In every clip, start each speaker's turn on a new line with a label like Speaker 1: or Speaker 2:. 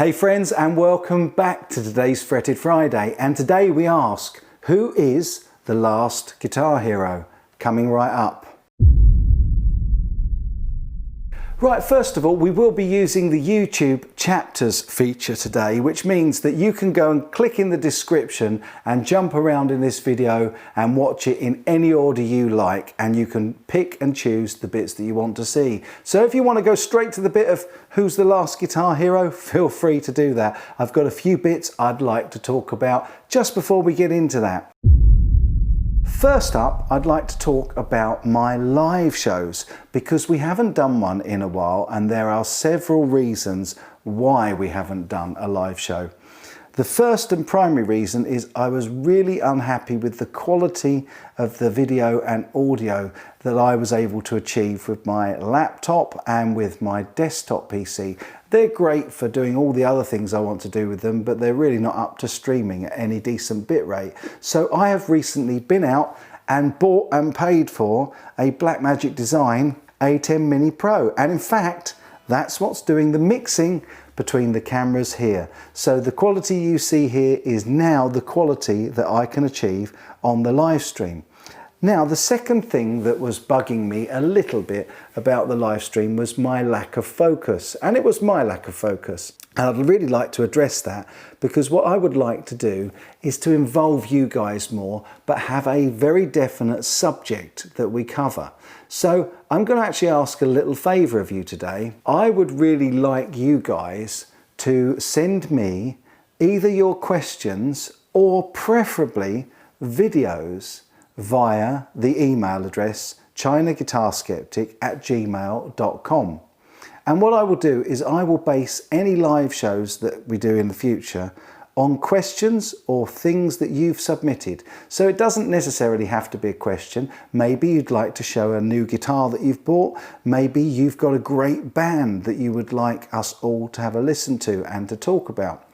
Speaker 1: Hey friends, and welcome back to today's Fretted Friday. And today we ask, who is the last guitar hero? Coming right up. Right, first of all, we will be using the YouTube chapters feature today, which means that you can go and click in the description and jump around in this video and watch it in any order you like, and you can pick and choose the bits that you want to see. So if you want to go straight to the bit of who's the last guitar hero, feel free to do that. I've got a few bits I'd like to talk about just before we get into that. First up, I'd like to talk about my live shows, because we haven't done one in a while and there are several reasons why we haven't done a live show. The first and primary reason is I was really unhappy with the quality of the video and audio that I was able to achieve with my laptop and with my desktop PC. They're great for doing all the other things I want to do with them, but they're really not up to streaming at any decent bitrate. So I have recently been out and bought and paid for a Blackmagic Design A10 Mini Pro. And in fact, that's what's doing the mixing between the cameras here. So the quality you see here is now the quality that I can achieve on the live stream. Now, the second thing that was bugging me a little bit about the live stream was my lack of focus. And it was my lack of focus. And I'd really like to address that, because what I would like to do is to involve you guys more, but have a very definite subject that we cover. So I'm going to actually ask a little favour of you today. I would really like you guys to send me either your questions or preferably videos via the email address chinaguitarskeptic@gmail.com. And what I will do is I will base any live shows that we do in the future on questions or things that you've submitted. So it doesn't necessarily have to be a question. Maybe you'd like to show a new guitar that you've bought. Maybe you've got a great band that you would like us all to have a listen to and to talk about.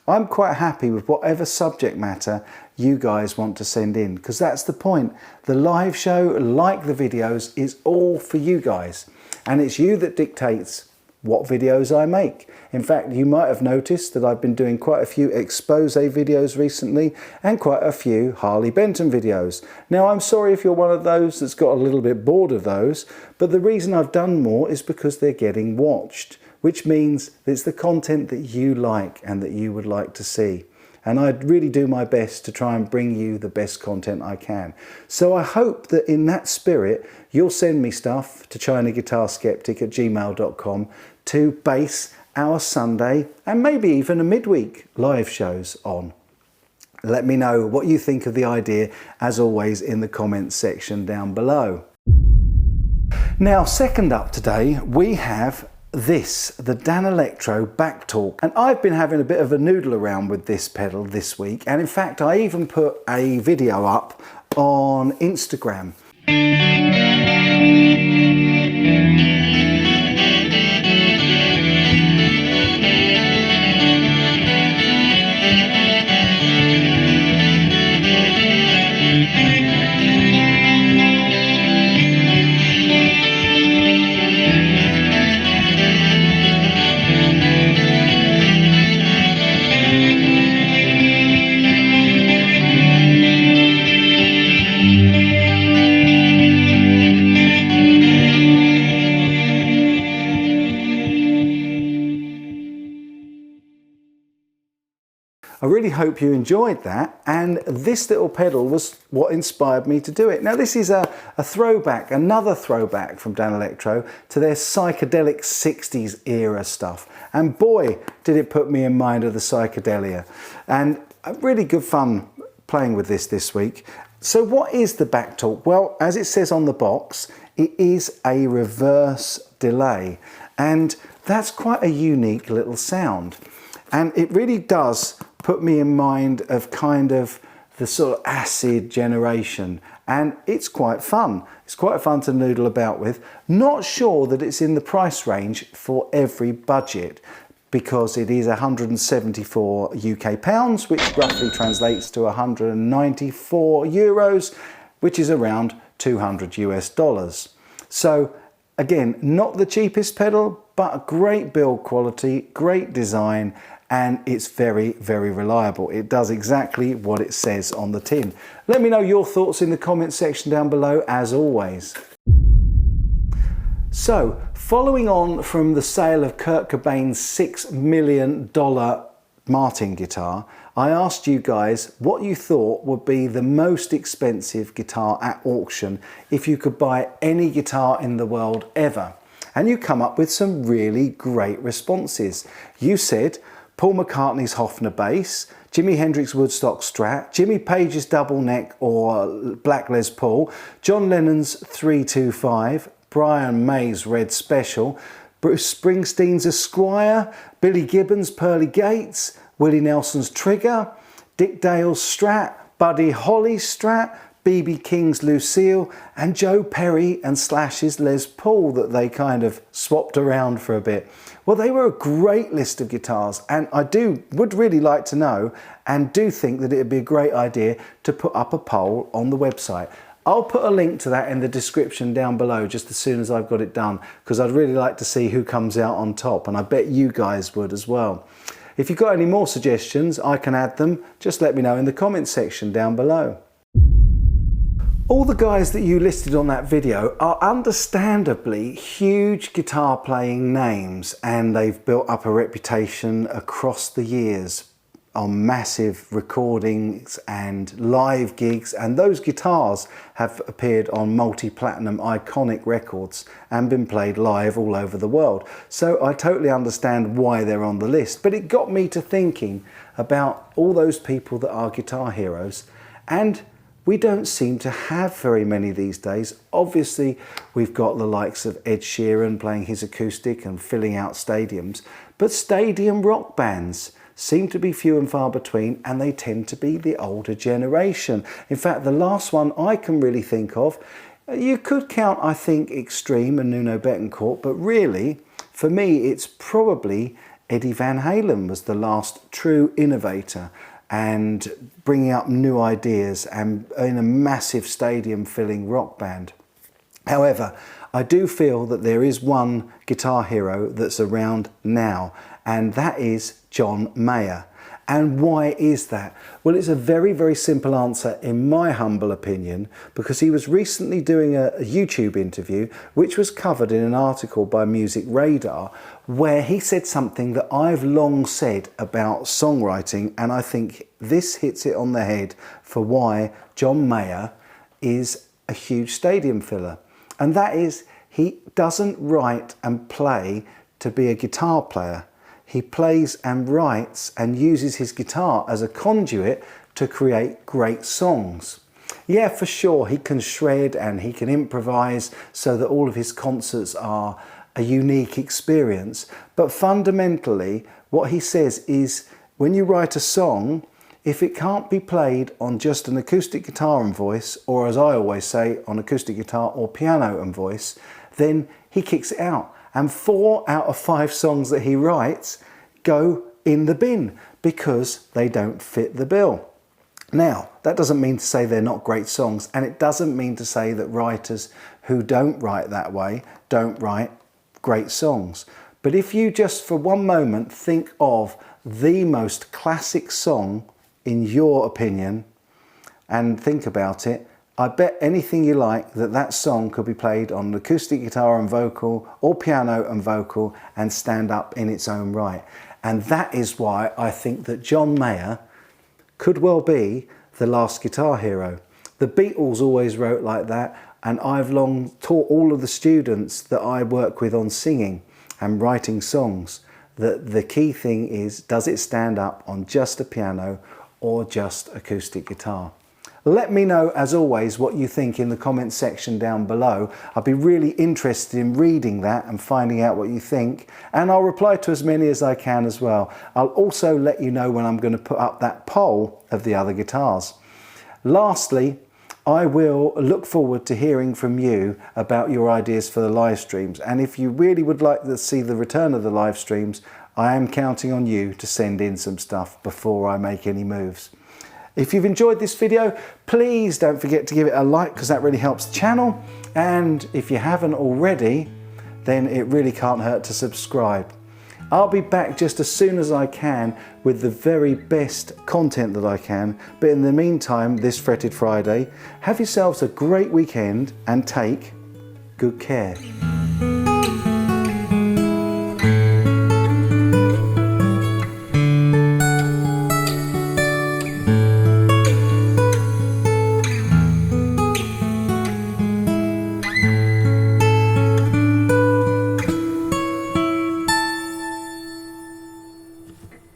Speaker 1: I'm quite happy with whatever subject matter you guys want to send in, because that's the point. The live show, like the videos, is all for you guys. And it's you that dictates what videos I make. In fact, you might have noticed that I've been doing quite a few expose videos recently and quite a few Harley Benton videos. Now, I'm sorry if you're one of those that's got a little bit bored of those, but the reason I've done more is because they're getting watched, which means it's the content that you like and that you would like to see. And I really do my best to try and bring you the best content I can. So I hope that in that spirit, you'll send me stuff to chinaguitarskeptic@gmail.com to base our Sunday and maybe even a midweek live shows on. Let me know what you think of the idea, as always, in the comments section down below. Now, second up today, we have this, the Danelectro Back Talk. And I've been having a bit of a noodle around with this pedal this week. And in fact, I even put a video up on Instagram. I really hope you enjoyed that, and this little pedal was what inspired me to do it. Now, this is a throwback, another throwback from Danelectro to their psychedelic 60s era stuff. And boy, did it put me in mind of the psychedelia. And really good fun playing with this week. So what is the Back Talk? Well, as it says on the box, it is a reverse delay. And that's quite a unique little sound. And it really does put me in mind of kind of the sort of acid generation, and it's quite fun. It's quite fun to noodle about with. Not sure that it's in the price range for every budget, because it is 174 UK pounds, which roughly translates to 194 euros, which is around 200 US dollars. So again, not the cheapest pedal, but great build quality, great design, and it's very, very reliable. It does exactly what it says on the tin. Let me know your thoughts in the comment section down below, as always. So, following on from the sale of Kurt Cobain's $6 million Martin guitar, I asked you guys what you thought would be the most expensive guitar at auction if you could buy any guitar in the world ever. And you come up with some really great responses. You said Paul McCartney's Hofner bass, Jimi Hendrix's Woodstock Strat, Jimmy Page's double neck or black Les Paul, John Lennon's 325, Brian May's Red Special, Bruce Springsteen's Esquire, Billy Gibbons' Pearly Gates, Willie Nelson's Trigger, Dick Dale's Strat, Buddy Holly's Strat, B.B. King's Lucille, and Joe Perry and Slash's Les Paul that they kind of swapped around for a bit. Well, they were a great list of guitars, and I would really like to know and do think that it would be a great idea to put up a poll on the website. I'll put a link to that in the description down below just as soon as I've got it done, because I'd really like to see who comes out on top, and I bet you guys would as well. If you've got any more suggestions, I can add them. Just let me know in the comment section down below. All the guys that you listed on that video are understandably huge guitar playing names, and they've built up a reputation across the years on massive recordings and live gigs, and those guitars have appeared on multi-platinum iconic records and been played live all over the world. So I totally understand why they're on the list, but it got me to thinking about all those people that are guitar heroes, and we don't seem to have very many these days. Obviously, we've got the likes of Ed Sheeran playing his acoustic and filling out stadiums, but stadium rock bands seem to be few and far between, and they tend to be the older generation. In fact, the last one I can really think of, you could count, I think, Extreme and Nuno Bettencourt, but really, for me, it's probably Eddie Van Halen was the last true innovator and bringing up new ideas and in a massive stadium filling rock band. However, I do feel that there is one guitar hero that's around now, and that is John Mayer. And why is that? Well, it's a very, very simple answer in my humble opinion, because he was recently doing a YouTube interview which was covered in an article by Music Radar, where he said something that I've long said about songwriting, and I think this hits it on the head for why John Mayer is a huge stadium filler. And that is, he doesn't write and play to be a guitar player. He plays and writes and uses his guitar as a conduit to create great songs. Yeah, for sure, he can shred and he can improvise so that all of his concerts are a unique experience. But fundamentally, what he says is, when you write a song, if it can't be played on just an acoustic guitar and voice, or as I always say, on acoustic guitar or piano and voice, then he kicks it out. And 4 out of 5 songs that he writes go in the bin because they don't fit the bill. Now, that doesn't mean to say they're not great songs, and it doesn't mean to say that writers who don't write that way don't write great songs. But if you just for one moment think of the most classic song in your opinion and think about it, I bet anything you like that that song could be played on acoustic guitar and vocal or piano and vocal and stand up in its own right. And that is why I think that John Mayer could well be the last guitar hero. The Beatles always wrote like that, and I've long taught all of the students that I work with on singing and writing songs that the key thing is, does it stand up on just a piano or just acoustic guitar? Let me know, as always, what you think in the comment section down below. I'd be really interested in reading that and finding out what you think, and I'll reply to as many as I can as well. I'll also let you know when I'm going to put up that poll of the other guitars. Lastly, I will look forward to hearing from you about your ideas for the live streams, and if you really would like to see the return of the live streams, I am counting on you to send in some stuff before I make any moves. If you've enjoyed this video, please don't forget to give it a like, because that really helps the channel. And if you haven't already, then it really can't hurt to subscribe. I'll be back just as soon as I can with the very best content that I can, but in the meantime, this Fretted Friday, have yourselves a great weekend and take good care.